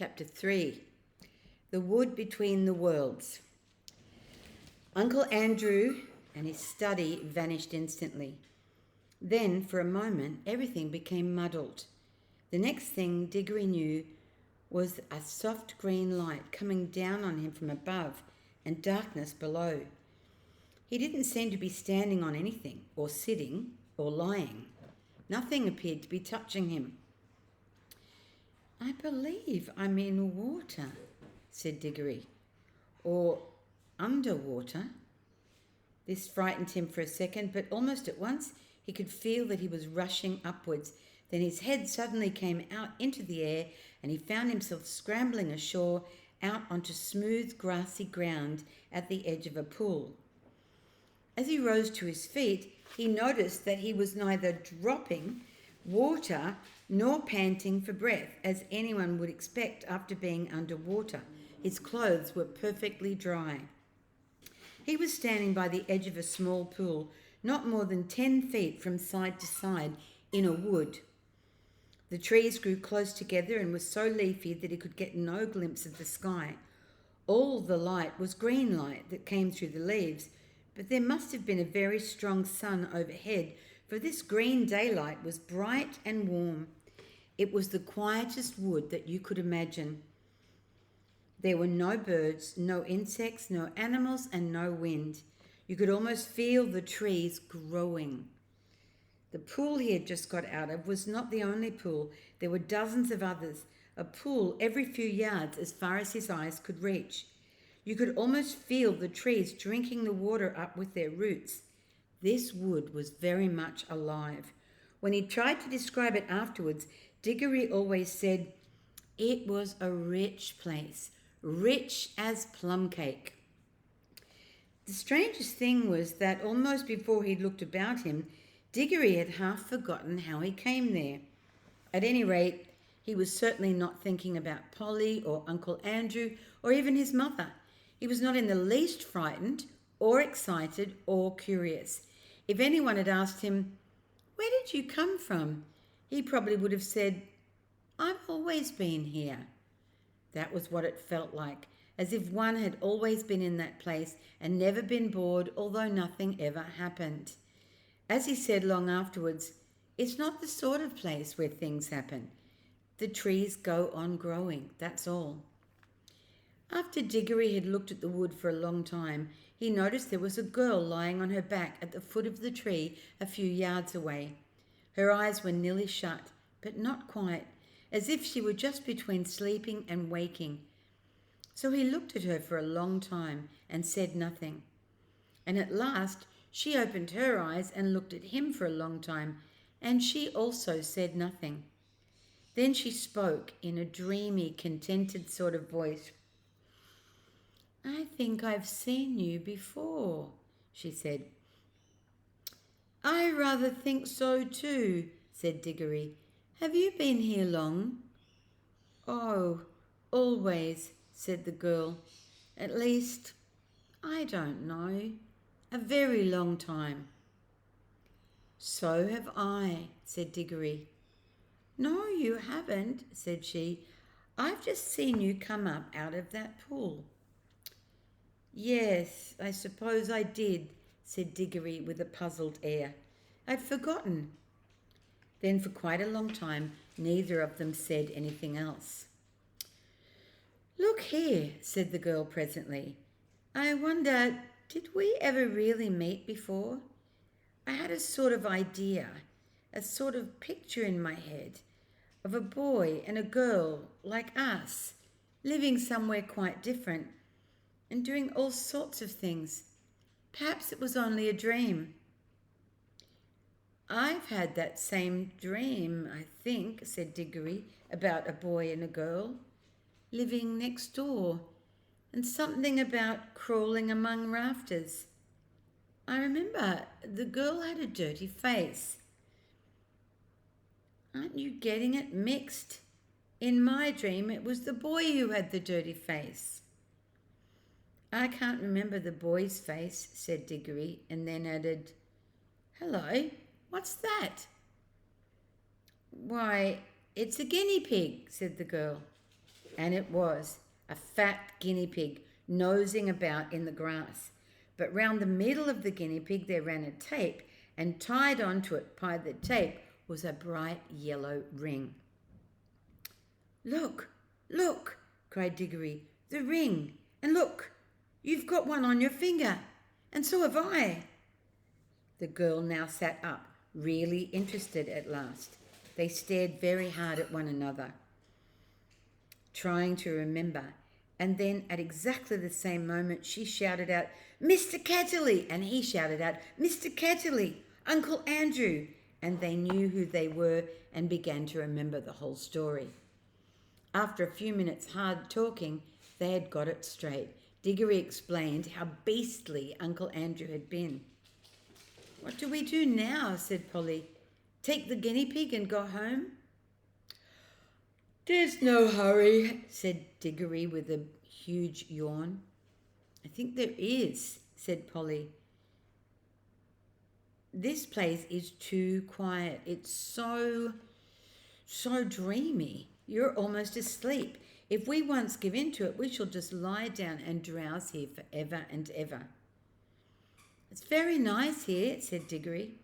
Chapter 3. The Wood Between the Worlds. Uncle Andrew and his study vanished instantly. Then, for a moment, everything became muddled. The next thing Digory knew was a soft green light coming down on him from above and darkness below. He didn't seem to be standing on anything, or sitting, or lying. Nothing appeared to be touching him. "I believe I'm in water," said Digory. "Or underwater." This frightened him for a second, but almost at once he could feel that he was rushing upwards. Then his head suddenly came out into the air and he found himself scrambling ashore out onto smooth grassy ground at the edge of a pool. As he rose to his feet, he noticed that he was neither dropping water nor panting for breath, as anyone would expect after being underwater. His clothes were perfectly dry. He was standing by the edge of a small pool, not more than 10 feet from side to side, in a wood. The trees grew close together and were so leafy that he could get no glimpse of the sky. All the light was green light that came through the leaves, but there must have been a very strong sun overhead, for this green daylight was bright and warm. It was the quietest wood that you could imagine. There were no birds, no insects, no animals, and no wind. You could almost feel the trees growing. The pool he had just got out of was not the only pool. There were dozens of others, a pool every few yards as far as his eyes could reach. You could almost feel the trees drinking the water up with their roots. This wood was very much alive. When he tried to describe it afterwards, Digory always said it was a rich place, rich as plum cake. The strangest thing was that almost before he'd looked about him, Digory had half forgotten how he came there. At any rate, he was certainly not thinking about Polly or Uncle Andrew or even his mother. He was not in the least frightened or excited or curious. If anyone had asked him, "Where did you come from?" he probably would have said, "I've always been here." That was what it felt like, as if one had always been in that place and never been bored, although nothing ever happened. As he said long afterwards, it's not the sort of place where things happen. The trees go on growing, that's all. After Digory had looked at the wood for a long time, he noticed there was a girl lying on her back at the foot of the tree a few yards away. Her eyes were nearly shut, but not quite, as if she were just between sleeping and waking. So he looked at her for a long time and said nothing. And at last she opened her eyes and looked at him for a long time, and she also said nothing. Then she spoke in a dreamy, contented sort of voice. "I think I've seen you before," she said. "I rather think so too," said Digory. "Have you been here long?" "Oh, always," said the girl. "At least, I don't know. A very long time." "So have I," said Digory. "No, you haven't," said she. "I've just seen you come up out of that pool." "Yes, I suppose I did," said Digory with a puzzled air. "I'd forgotten." Then for quite a long time neither of them said anything else. "Look here," said the girl presently. "I wonder, did we ever really meet before? I had a sort of idea, a sort of picture in my head of a boy and a girl like us, living somewhere quite different and doing all sorts of things. Perhaps it was only a dream." "I've had that same dream, I think," said Digory, "about a boy and a girl living next door, and something about crawling among rafters. I remember the girl had a dirty face." "Aren't you getting it mixed? In my dream it was the boy who had the dirty face." "I can't remember the boy's face," said Digory, and then added, "Hello, what's that?" "Why, it's a guinea pig," said the girl. And it was a fat guinea pig nosing about in the grass. But round the middle of the guinea pig there ran a tape, and tied onto it by the tape was a bright yellow ring. "Look, look," cried Digory, "the ring! And look, you've got one on your finger, and so have I." The girl now sat up, really interested at last. They stared very hard at one another, trying to remember. And then at exactly the same moment she shouted out, "Mr. Catterley!" And he shouted out, "Mr. Catterley! Uncle Andrew!" And they knew who they were and began to remember the whole story. After a few minutes hard talking, they had got it straight. Digory explained how beastly Uncle Andrew had been. "What do we do now?" said Polly. "Take the guinea pig and go home?" "There's no hurry," said Digory with a huge yawn. "I think there is," said Polly. "This place is too quiet. It's so dreamy. You're almost asleep. If we once give in to it, we shall just lie down and drowse here forever and ever." "It's very nice here," said Digory.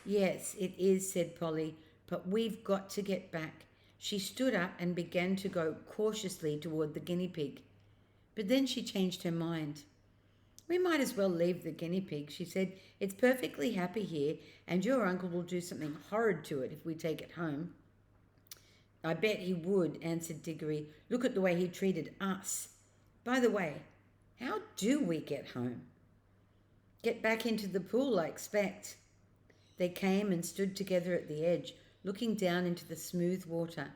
"Yes, it is," said Polly, "but we've got to get back." She stood up and began to go cautiously toward the guinea pig. But then she changed her mind. "We might as well leave the guinea pig," she said. "It's perfectly happy here, and your uncle will do something horrid to it if we take it home." "I bet he would," answered Digory. "Look at the way he treated us. By the way, how do we get home?" "Get back into the pool, I expect." They came and stood together at the edge, looking down into the smooth water.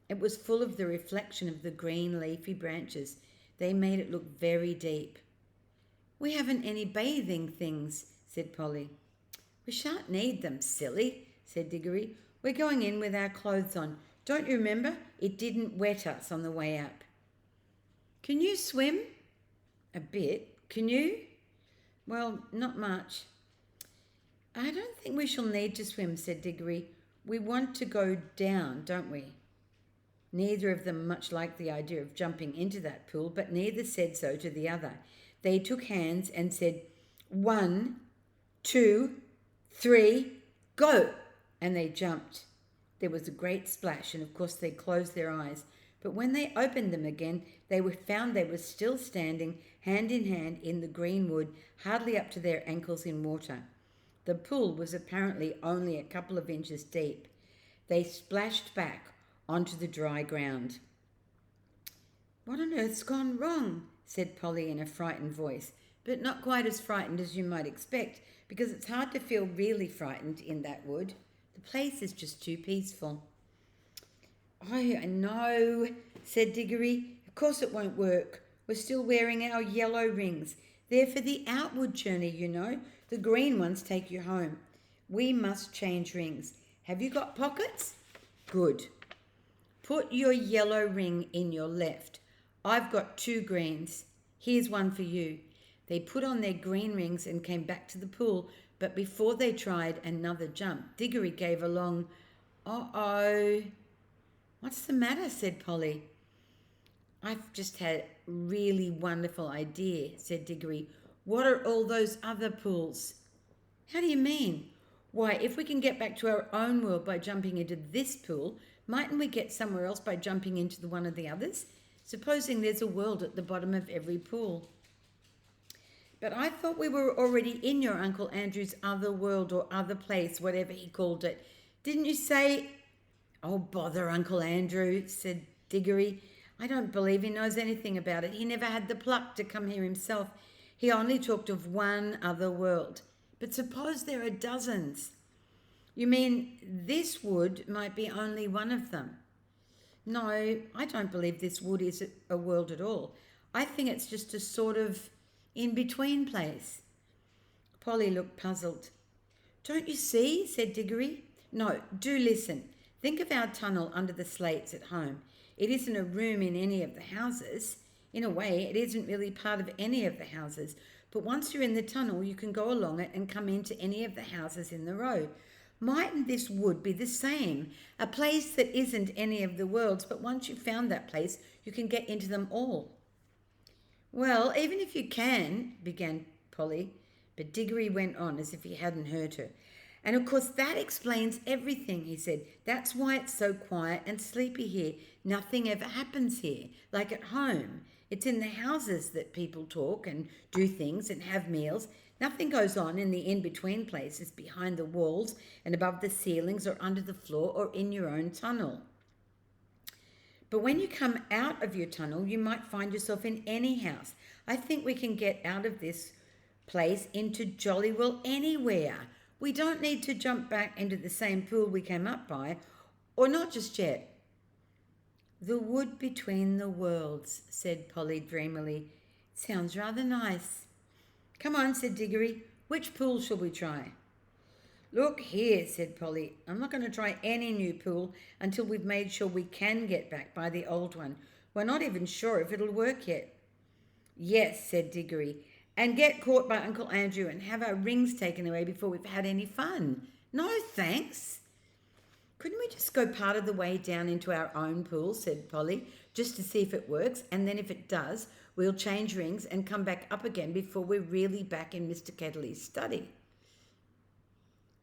It was full of the reflection of the green leafy branches. They made it look very deep. "We haven't any bathing things," said Polly. "We shan't need them, silly," said Digory. "We're going in with our clothes on. Don't you remember? It didn't wet us on the way up." "Can you swim?" "A bit. Can you?" "Well, not much." "I don't think we shall need to swim," said Digory. "We want to go down, don't we?" Neither of them much liked the idea of jumping into that pool, but neither said so to the other. They took hands and said, "1, 2, 3, go!" And they jumped. There was a great splash, and of course they closed their eyes. But when they opened them again, found they were still standing hand in hand in the green wood, hardly up to their ankles in water. The pool was apparently only a couple of inches deep. They splashed back onto the dry ground. "What on earth's gone wrong?" said Polly in a frightened voice, but not quite as frightened as you might expect, because it's hard to feel really frightened in that wood. The place is just too peaceful. "Oh, I know," said Digory. "Of course it won't work. We're still wearing our yellow rings. They're for the outward journey, you know. The green ones take you home. We must change rings. Have you got pockets? Good. Put your yellow ring in your left. I've got 2 greens. Here's one for you." They put on their green rings and came back to the pool, but before they tried another jump, Digory gave a long, "Uh-oh." "What's the matter?" said Polly. "I've just had a really wonderful idea," said Digory. "What are all those other pools?" "How do you mean?" "Why, if we can get back to our own world by jumping into this pool, mightn't we get somewhere else by jumping into one of the others? Supposing there's a world at the bottom of every pool." "But I thought we were already in your Uncle Andrew's other world or other place, whatever he called it. Didn't you say—" "Oh, bother Uncle Andrew," said Digory. "I don't believe he knows anything about it. He never had the pluck to come here himself. He only talked of one other world. But suppose there are dozens." "You mean this wood might be only one of them?" "No, I don't believe this wood is a world at all. I think it's just a sort of in-between place." Polly looked puzzled. "Don't you see?" said Digory. "No, do listen. Think of our tunnel under the slates at home. It isn't a room in any of the houses. In a way, it isn't really part of any of the houses. But once you're in the tunnel, you can go along it and come into any of the houses in the row. Mightn't this wood be the same? A place that isn't any of the worlds, but once you've found that place, you can get into them all. Well, even if you can, began Polly, but Digory went on as if he hadn't heard her. And of course, that explains everything, he said. That's why it's so quiet and sleepy here. Nothing ever happens here, like at home. It's in the houses that people talk and do things and have meals. Nothing goes on in the in-between places behind the walls and above the ceilings or under the floor or in your own tunnel. But when you come out of your tunnel, you might find yourself in any house. I think we can get out of this place into jolly well anywhere. We don't need to jump back into the same pool we came up by, or not just yet. The wood between the worlds, said Polly dreamily. Sounds rather nice. Come on, said Digory. Which pool shall we try? Look here, said Polly. I'm not going to try any new pool until we've made sure we can get back by the old one. We're not even sure if it'll work yet. Yes, said Digory, and get caught by Uncle Andrew and have our rings taken away before we've had any fun. No, thanks. Couldn't we just go part of the way down into our own pool, said Polly, just to see if it works, and then if it does, we'll change rings and come back up again before we're really back in Mr. Kettley's study.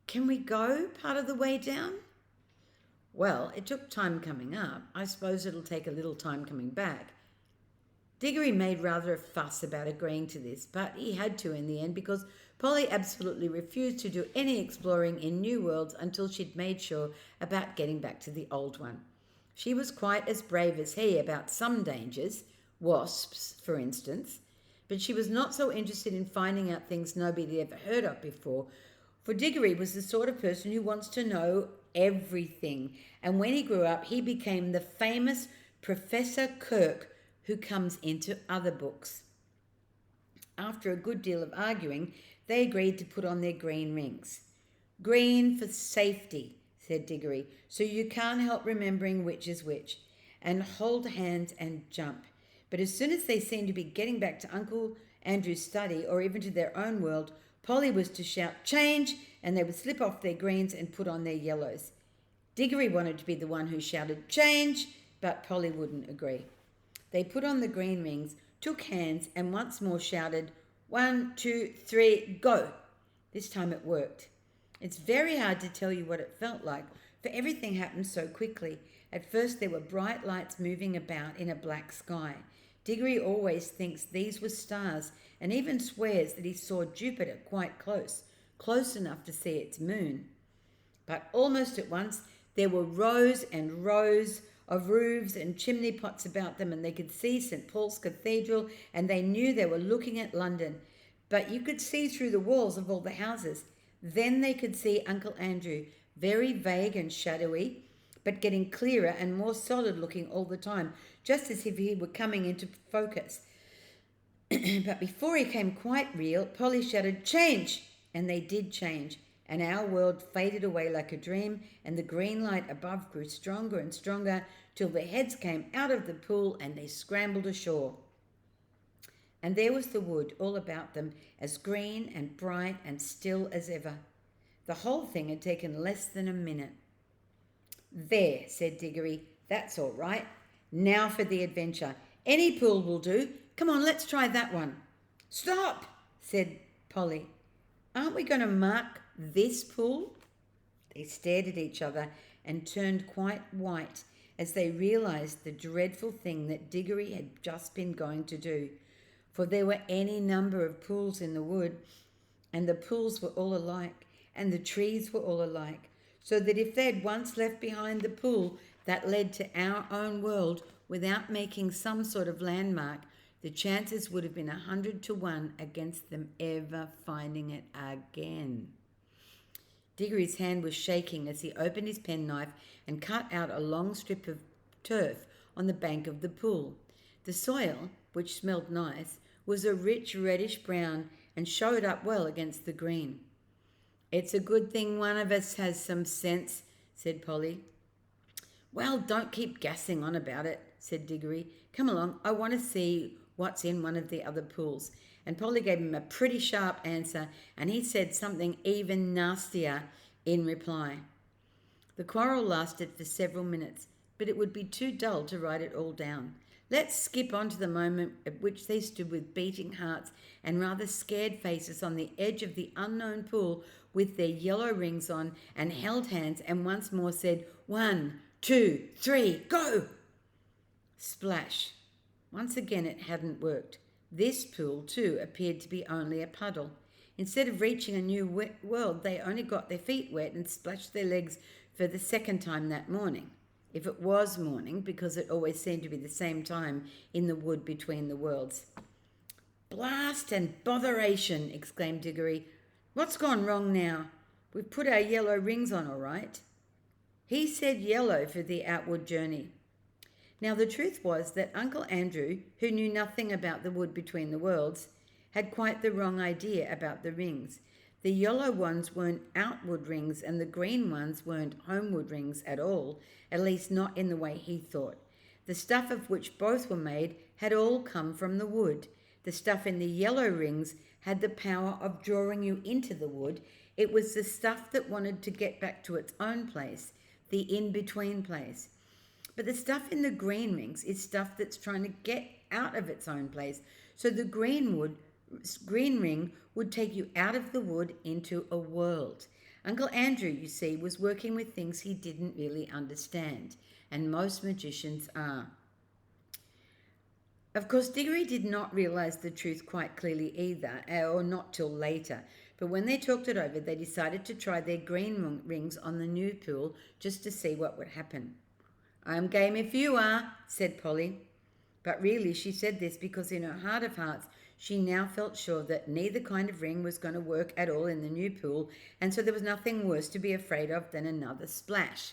Can we go part of the way down? Well, it took time coming up. I suppose it'll take a little time coming back. Digory made rather a fuss about agreeing to this, but he had to in the end because Polly absolutely refused to do any exploring in new worlds until she'd made sure about getting back to the old one. She was quite as brave as he about some dangers, wasps, for instance, but she was not so interested in finding out things nobody had ever heard of before, for Digory was the sort of person who wants to know everything, and when he grew up, he became the famous Professor Kirk, who comes into other books. After a good deal of arguing, they agreed to put on their green rings. Green for safety, said Digory, so you can't help remembering which is which, and hold hands and jump. But as soon as they seemed to be getting back to Uncle Andrew's study or even to their own world, Polly was to shout, change, and they would slip off their greens and put on their yellows. Digory wanted to be the one who shouted, change, but Polly wouldn't agree. They put on the green rings, took hands, and once more shouted, 1, 2, 3, go. This time it worked. It's very hard to tell you what it felt like, for everything happened so quickly. At first there were bright lights moving about in a black sky. Digory always thinks these were stars, and even swears that he saw Jupiter quite close enough to see its moon. But almost at once there were rows and rows of roofs and chimney pots about them, and they could see St. Paul's Cathedral, and they knew they were looking at London. But you could see through the walls of all the houses. Then they could see Uncle Andrew, very vague and shadowy, but getting clearer and more solid looking all the time, just as if he were coming into focus. But before he came quite real, Polly shouted, change! And they did change. And our world faded away like a dream, and the green light above grew stronger and stronger till their heads came out of the pool and they scrambled ashore. And there was the wood all about them, as green and bright and still as ever. The whole thing had taken less than a minute. There, said Digory, that's all right. Now for the adventure. Any pool will do. Come on, let's try that one. Stop, said Polly. Aren't we going to mark this pool? They stared at each other and turned quite white as they realized the dreadful thing that Digory had just been going to do. For there were any number of pools in the wood, and the pools were all alike, and the trees were all alike, so that if they had once left behind the pool that led to our own world without making some sort of landmark, the chances would have been 100 to 1 against them ever finding it again. Digory's hand was shaking as he opened his penknife and cut out a long strip of turf on the bank of the pool. The soil, which smelled nice, was a rich reddish brown and showed up well against the green. It's a good thing one of us has some sense, said Polly. Well, don't keep gassing on about it, said Digory. Come along, I want to see what's in one of the other pools. And Polly gave him a pretty sharp answer, and he said something even nastier in reply. The quarrel lasted for several minutes, but it would be too dull to write it all down. Let's skip on to the moment at which they stood with beating hearts and rather scared faces on the edge of the unknown pool with their yellow rings on, and held hands and once more said, 1, 2, 3, go! Splash. Once again it hadn't worked. This pool, too, appeared to be only a puddle. Instead of reaching a new world, they only got their feet wet and splashed their legs for the second time that morning. If it was morning, because it always seemed to be the same time in the wood between the worlds. Blast and botheration, exclaimed Digory. What's gone wrong now? We've put our yellow rings on all right. He said yellow for the outward journey. Now the truth was that Uncle Andrew, who knew nothing about the wood between the worlds, had quite the wrong idea about the rings. The yellow ones weren't outward rings and the green ones weren't homeward rings at all, at least not in the way he thought. The stuff of which both were made had all come from the wood. The stuff in the yellow rings had the power of drawing you into the wood. It was the stuff that wanted to get back to its own place, the in-between place. But the stuff in the green rings is stuff that's trying to get out of its own place. So the green ring would take you out of the wood into a world. Uncle Andrew, you see, was working with things he didn't really understand, and most magicians are. Of course, Digory did not realise the truth quite clearly either, or not till later. But when they talked it over, they decided to try their green rings on the new pool just to see what would happen. I'm game if you are, said Polly. But really she said this because in her heart of hearts she now felt sure that neither kind of ring was going to work at all in the new pool, and so there was nothing worse to be afraid of than another splash.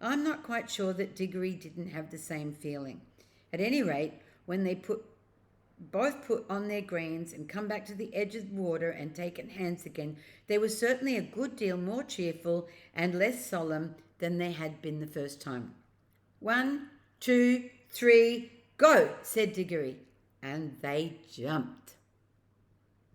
I'm not quite sure that Digory didn't have the same feeling. At any rate, when they both put on their greens and come back to the edge of the water and taken hands again, they were certainly a good deal more cheerful and less solemn than they had been the first time. 1, 2, 3, go, said Digory, and they jumped.